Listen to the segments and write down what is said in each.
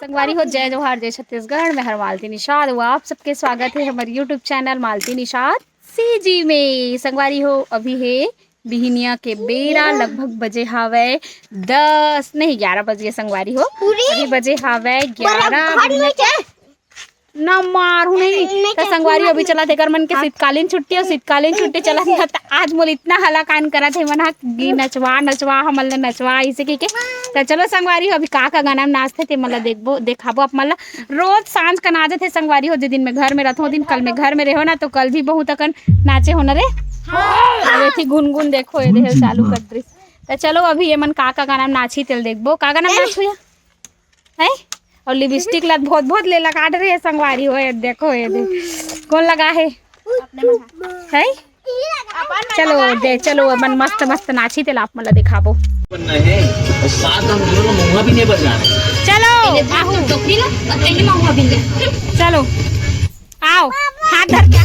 संगवारी हो, जय जोहार, जय छत्तीसगढ़। मैं हर मालती निषाद वो आप सबके स्वागत है हमारे यूट्यूब चैनल मालती निषाद सीजी में। संगवारी हो, अभी है बिहनिया के बेरा, लगभग बजे हावे 10 नहीं 11 बजे। संगवारी हो अभी बजे हावे 11 न मारू नहीं तो संगवारी अभी चला थे मन के शीतकालीन छुट्टी और शीतकालीन छुट्टी चला था। आज मोल इतना हला कान करा थे मन नचवा नचवा हमल नचवा इसे की के तो चलो संगवारी हो अभी का गाना में नाचते थे मतलब देखबो देखाबो आप मतलब रोज सांझ का नाचे थे संगवारी हो। दिन में घर में रहते हो, दिन कल में घर में रहो ना तो कल भी बहुत अकन नाचे हो न रे। अरे थी गुनगुन देखो ये देख चालू कर दृश तो चलो अभी ये मन का गाना में नाची तेल देखबो का गाना में नाच हुआ है। और लिपस्टिक ला बहुत बहुत ले लगा रहे है संगवारी हो। ये देखो ये देख कौन लगा है चलो दे चलो अपन मस्त मस्त नाची तेल आप मतलब दिखाबो। चलो आओ हाथ धर के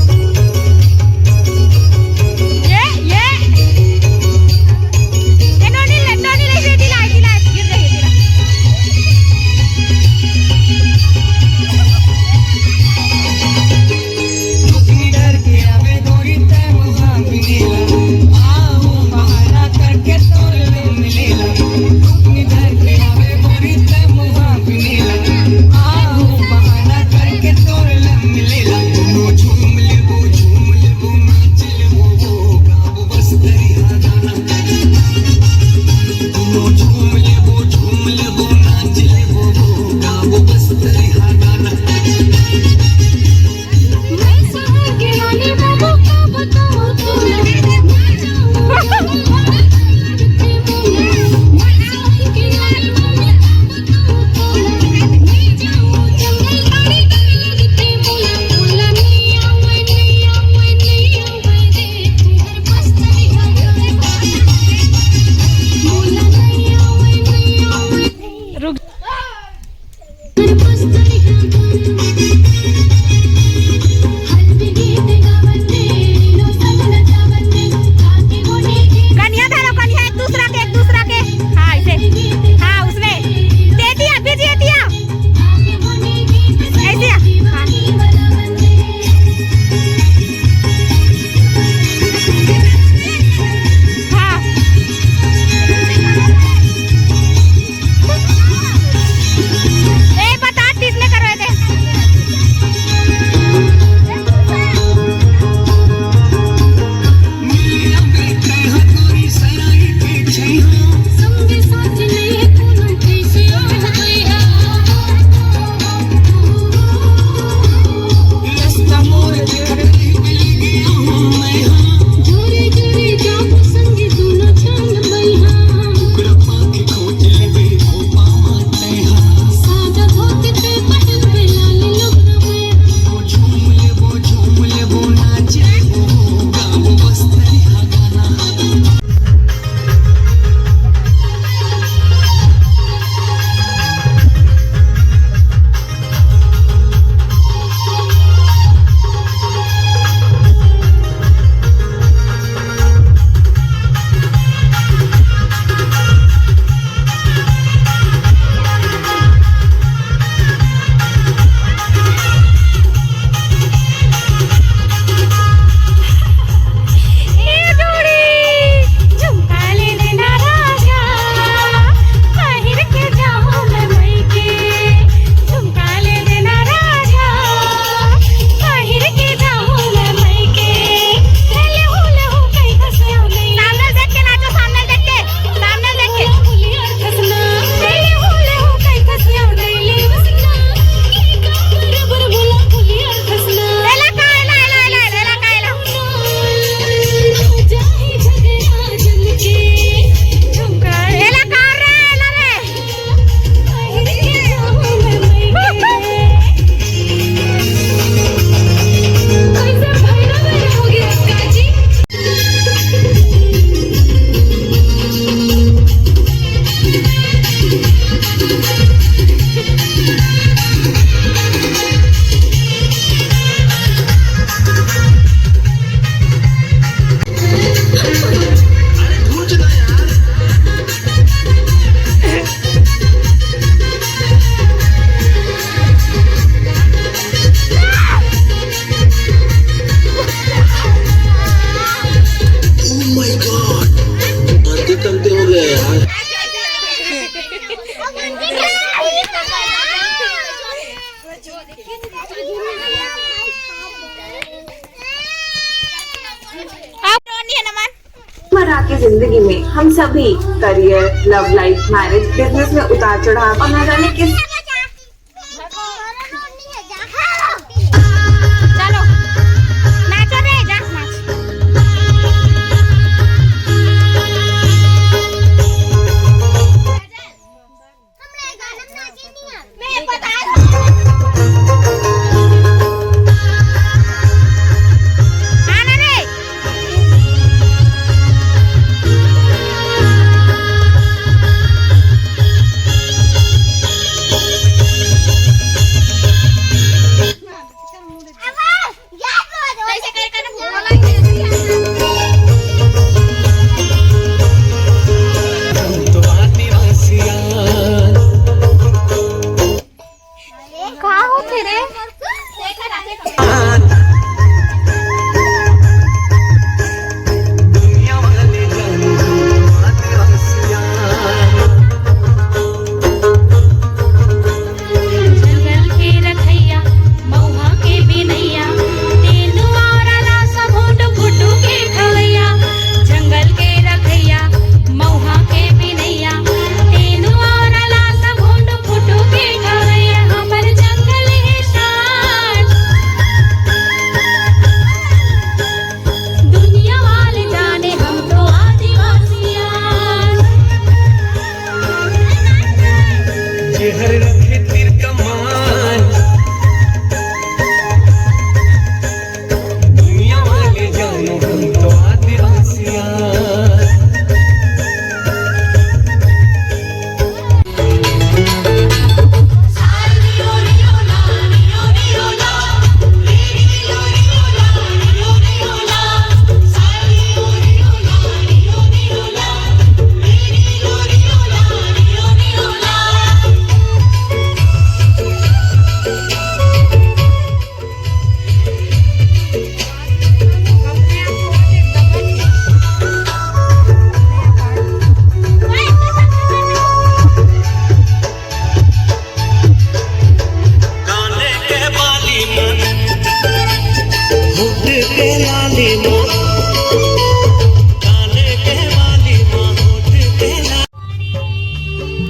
जिंदगी में हम सभी career, love life, marriage, business में उतार चढ़ाव और न जाने किस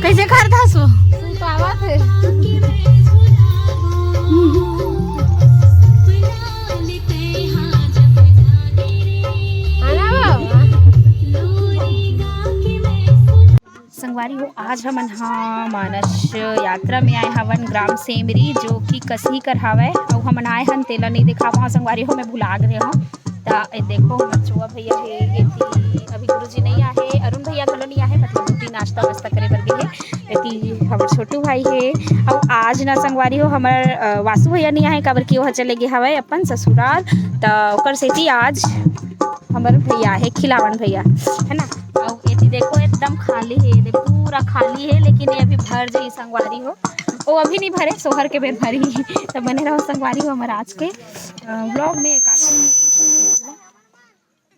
कैसे करता सो संगवारी हो आज हमन हाँ मानस यात्रा में आए हवन ग्राम सेमरी जो कि कसी कर हवै और हमन आए हन तेला नहीं देखा वहाँ संगवारी हो मैं भुला गए हूँ तो देखो बचुआ भैया है एती अभी गुरुजी नहीं आए अरुण भैया थोड़ा नहीं आए मतलब रोटी नाश्ता वास्ता करे बर गए है एती हमार छोटू भाई है और आज ना संगवारी हो हमार वासु भैया नहीं आए काबर कि वह चले गए हवै अपन ससुराल तो ओकर सेती आज हमार भैया है खिलावन भैया है ना और ये देखो एकदम खाली है ये पूरा खाली है लेकिन ये अभी भर जाई संगवारी हो वो अभी नहीं भरे सोहर के बेर भरी तो बने रहो संगवारी हो हमारे आज के ब्लॉग में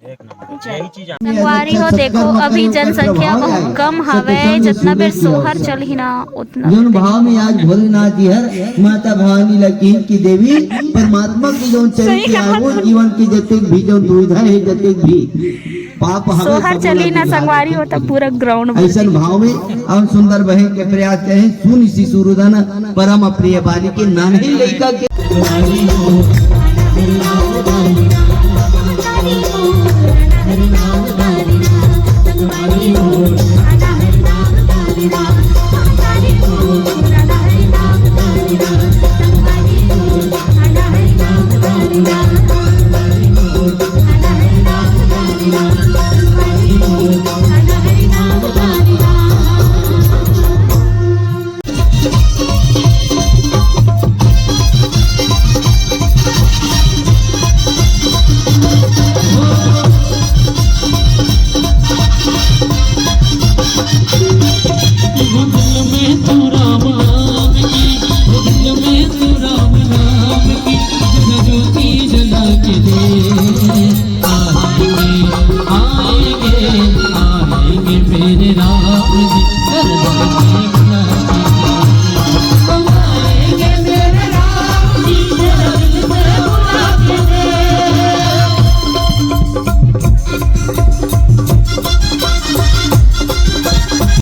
संगवारी हो देखो अभी जनसंख्या बहुत कम हवे जितना बेर सोहर चल ही ना उतना जौन भाव में आज भोलेनाथ जी हर माता भवानी लकीर की देवी परमात्मा की जौन चरित्र आवो जीवन की जतेक भी जौन दुविधा है जतेक भी पाप हवे सोहर चली ना संगवारी हो तब पूरा ग्राउंड ऐसा भाव में और सुंदर बहे के प्रयास करें सुन शिशु रुदन परम प्रिय बाली के नानी लइका के Thank you.